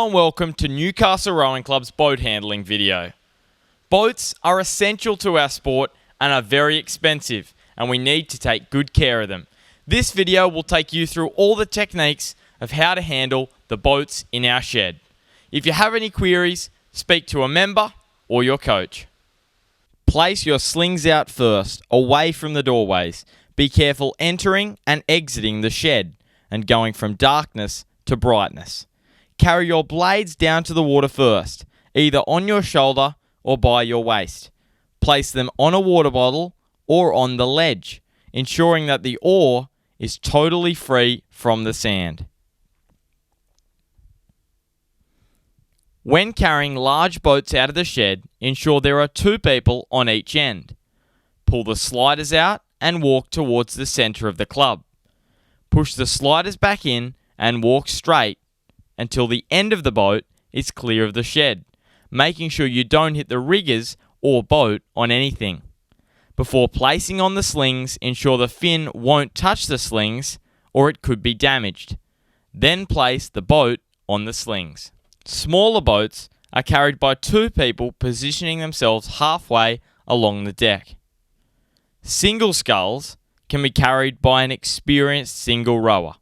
and welcome to Newcastle Rowing Club's boat handling video. Boats are essential to our sport and are very expensive, and we need to take good care of them. This video will take you through all the techniques of how to handle the boats in our shed. If you have any queries, speak to a member or your coach. Place your slings out first, away from the doorways. Be careful entering and exiting the shed and going from darkness to brightness. Carry your blades down to the water first, either on your shoulder or by your waist. Place them on a water bottle or on the ledge, ensuring that the oar is totally free from the sand. When carrying large boats out of the shed, ensure there are 2 people on each end. Pull the sliders out and walk towards the center of the club. Push the sliders back in and walk straight until the end of the boat is clear of the shed, making sure you don't hit the riggers or boat on anything. Before placing on the slings, ensure the fin won't touch the slings or it could be damaged. Then place the boat on the slings. Smaller boats are carried by 2 people positioning themselves halfway along the deck. Single sculls can be carried by an experienced single rower.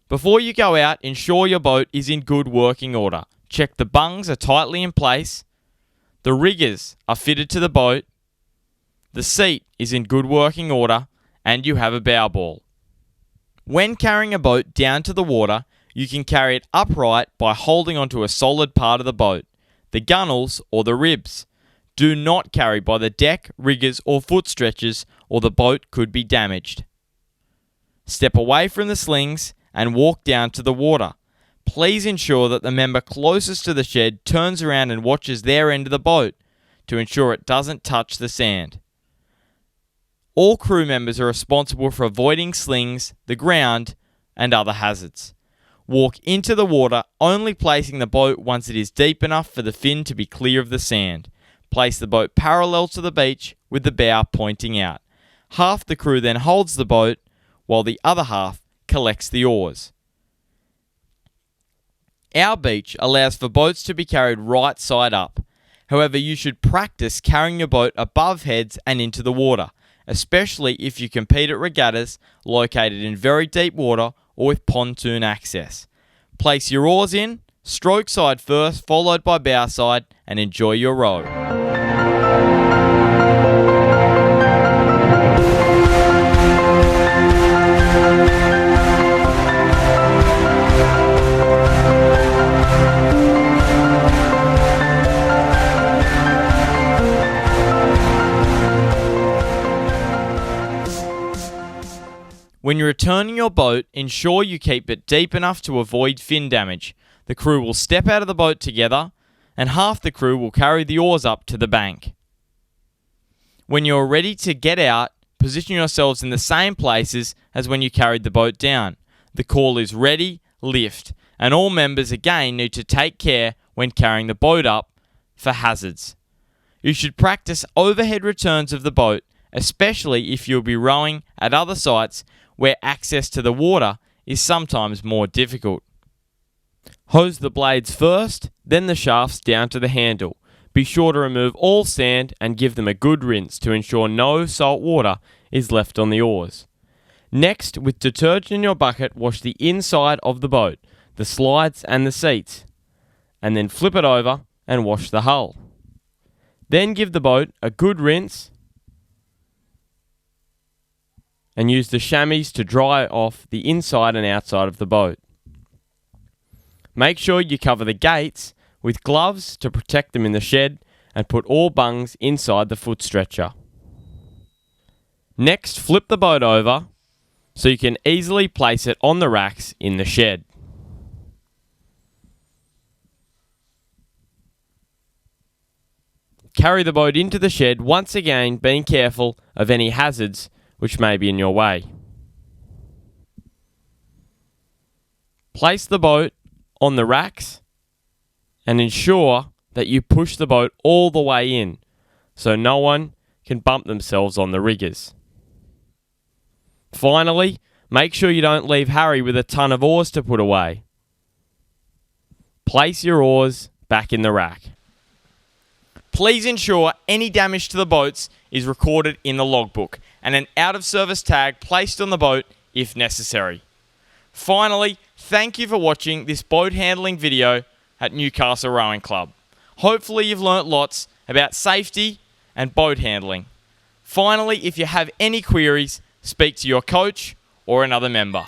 Before you go out, ensure your boat is in good working order. Check the bungs are tightly in place, the riggers are fitted to the boat, the seat is in good working order, and you have a bow ball. When carrying a boat down to the water, you can carry it upright by holding onto a solid part of the boat, the gunnels or the ribs. Do not carry by the deck, riggers or foot stretchers, or the boat could be damaged. Step away from the slings and walk down to the water. Please ensure that the member closest to the shed turns around and watches their end of the boat to ensure it doesn't touch the sand. All crew members are responsible for avoiding slings, the ground, and other hazards. Walk into the water, only placing the boat once it is deep enough for the fin to be clear of the sand. Place the boat parallel to the beach with the bow pointing out. Half the crew then holds the boat while the other half collects the oars. Our beach allows for boats to be carried right side up. However, you should practice carrying your boat above heads and into the water, especially if you compete at regattas located in very deep water or with pontoon access. Place your oars in, stroke side first, followed by bow side, and enjoy your row. When you're returning your boat, ensure you keep it deep enough to avoid fin damage. The crew will step out of the boat together, and half the crew will carry the oars up to the bank. When you're ready to get out, position yourselves in the same places as when you carried the boat down. The call is ready, lift, and all members again need to take care when carrying the boat up for hazards. You should practice overhead returns of the boat, especially if you'll be rowing at other sites where access to the water is sometimes more difficult. Hose the blades first, then the shafts down to the handle. Be sure to remove all sand and give them a good rinse to ensure no salt water is left on the oars. Next, with detergent in your bucket, wash the inside of the boat, the slides and the seats, and then flip it over and wash the hull. Then give the boat a good rinse and use the chamois to dry off the inside and outside of the boat. Make sure you cover the gates with gloves to protect them in the shed and put all bungs inside the foot stretcher. Next, flip the boat over so you can easily place it on the racks in the shed. Carry the boat into the shed, once again being careful of any hazards which may be in your way. Place the boat on the racks and ensure that you push the boat all the way in so no one can bump themselves on the riggers. Finally, make sure you don't leave Harry with a ton of oars to put away. Place your oars back in the rack. Please ensure any damage to the boats is recorded in the logbook and an out-of-service tag placed on the boat if necessary. Finally, thank you for watching this boat handling video at Newcastle Rowing Club. Hopefully you've learnt lots about safety and boat handling. Finally, if you have any queries, speak to your coach or another member.